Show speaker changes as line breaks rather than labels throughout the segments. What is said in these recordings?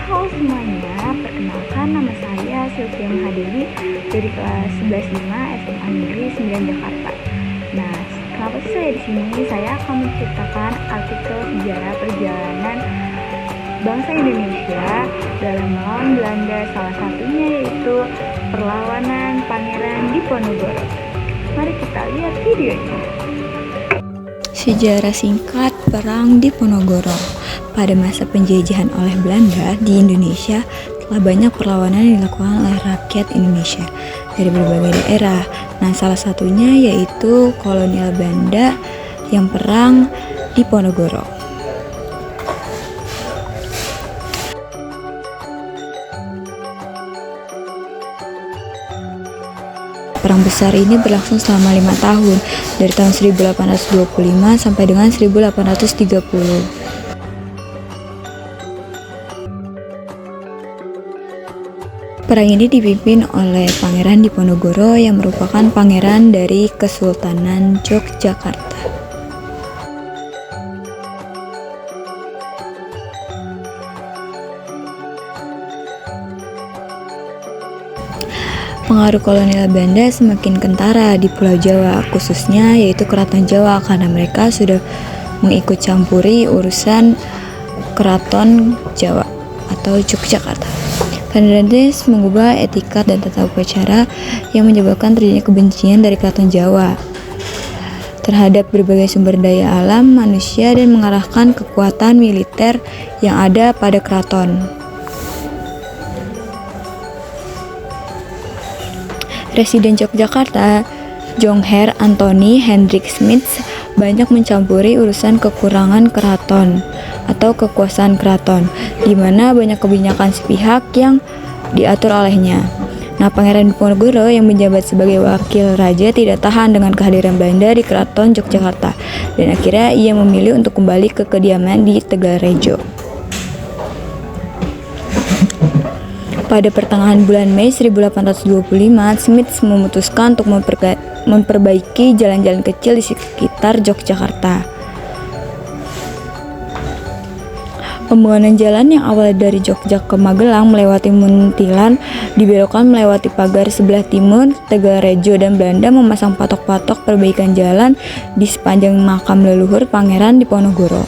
Halo semuanya, perkenalkan nama saya Sylvia Mahadewi dari kelas 11-5 SMA Negeri 9 Jakarta. Nah, kenapa sih saya di sini? Saya akan menceritakan artikel sejarah perjalanan bangsa Indonesia dalam melawan Belanda, salah satunya yaitu perlawanan Pangeran Diponegoro. Mari kita lihat videonya.
Sejarah singkat Perang Diponegoro. Pada masa penjajahan oleh Belanda di Indonesia, telah banyak perlawanan yang dilakukan oleh rakyat Indonesia dari berbagai daerah. Nah, salah satunya yaitu kolonial Belanda yang perang Diponegoro. Perang besar ini berlangsung selama 5 tahun, dari tahun 1825 sampai dengan 1830. Perang ini dipimpin oleh Pangeran Diponegoro yang merupakan pangeran dari Kesultanan Yogyakarta. Pengaruh kolonial Belanda semakin kentara di Pulau Jawa, khususnya yaitu Keraton Jawa, karena mereka sudah mengikut campuri urusan Keraton Jawa atau Yogyakarta. Kandidates mengubah etika dan tata upacara yang menyebabkan terjadinya kebencian dari Keraton Jawa terhadap berbagai sumber daya alam manusia dan mengarahkan kekuatan militer yang ada pada keraton. Residen Yogyakarta, Jongher Anthony Hendrik Smith, banyak mencampuri urusan kekurangan keraton atau kekuasaan keraton, di mana banyak kebijakan sepihak yang diatur olehnya. Nah, Pangeran Diponegoro yang menjabat sebagai wakil raja tidak tahan dengan kehadiran Belanda di Keraton Yogyakarta, dan akhirnya ia memilih untuk kembali ke kediaman di Tegalrejo. Pada pertengahan bulan Mei 1825, Smith memutuskan untuk memperbaiki jalan-jalan kecil di sekitar Yogyakarta. Pembangunan jalan yang awalnya dari Jogja ke Magelang melewati Muntilan dibelokkan melewati pagar sebelah timur Tegalrejo, dan Belanda memasang patok-patok perbaikan jalan di sepanjang makam leluhur Pangeran Diponegoro.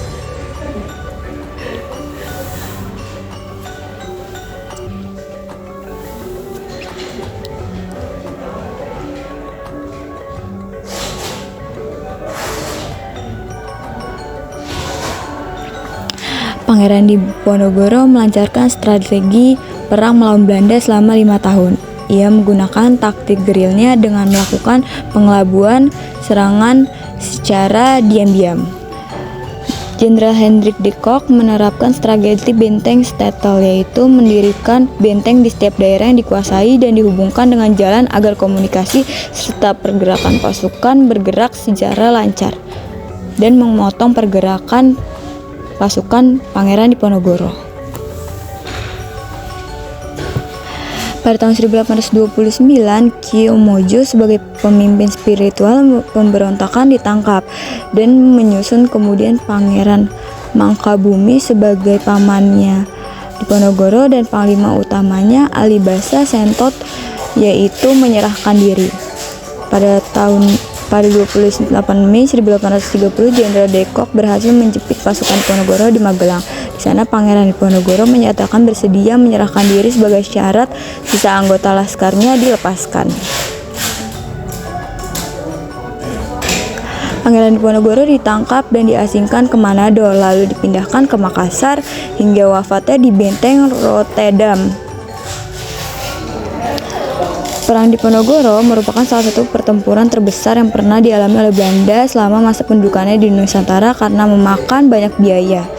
Pangeran Diponegoro melancarkan strategi perang melawan Belanda selama 5 tahun. Ia menggunakan taktik gerilya dengan melakukan pengelabuan serangan secara diam-diam. Jenderal Hendrik de Kock menerapkan strategi benteng shtetl, yaitu mendirikan benteng di setiap daerah yang dikuasai dan dihubungkan dengan jalan agar komunikasi serta pergerakan pasukan bergerak secara lancar, dan memotong pergerakan pasukan Pangeran Diponegoro. Pada tahun 1829, Kiyomojo sebagai pemimpin spiritual pemberontakan ditangkap dan menyusun kemudian Pangeran Mangkabumi sebagai pamannya Diponegoro, dan panglima utamanya Alibasa Sentot yaitu menyerahkan diri. Pada 28 Mei 1830, Jenderal de Kock berhasil menjepit pasukan Diponegoro di Magelang. Di sana Pangeran Diponegoro menyatakan bersedia menyerahkan diri sebagai syarat sisa anggota laskarnya dilepaskan. Pangeran Diponegoro ditangkap dan diasingkan ke Manado, lalu dipindahkan ke Makassar hingga wafatnya di Benteng Rotterdam. Perang Diponegoro merupakan salah satu pertempuran terbesar yang pernah dialami oleh Belanda selama masa pendudukannya di Nusantara karena memakan banyak biaya.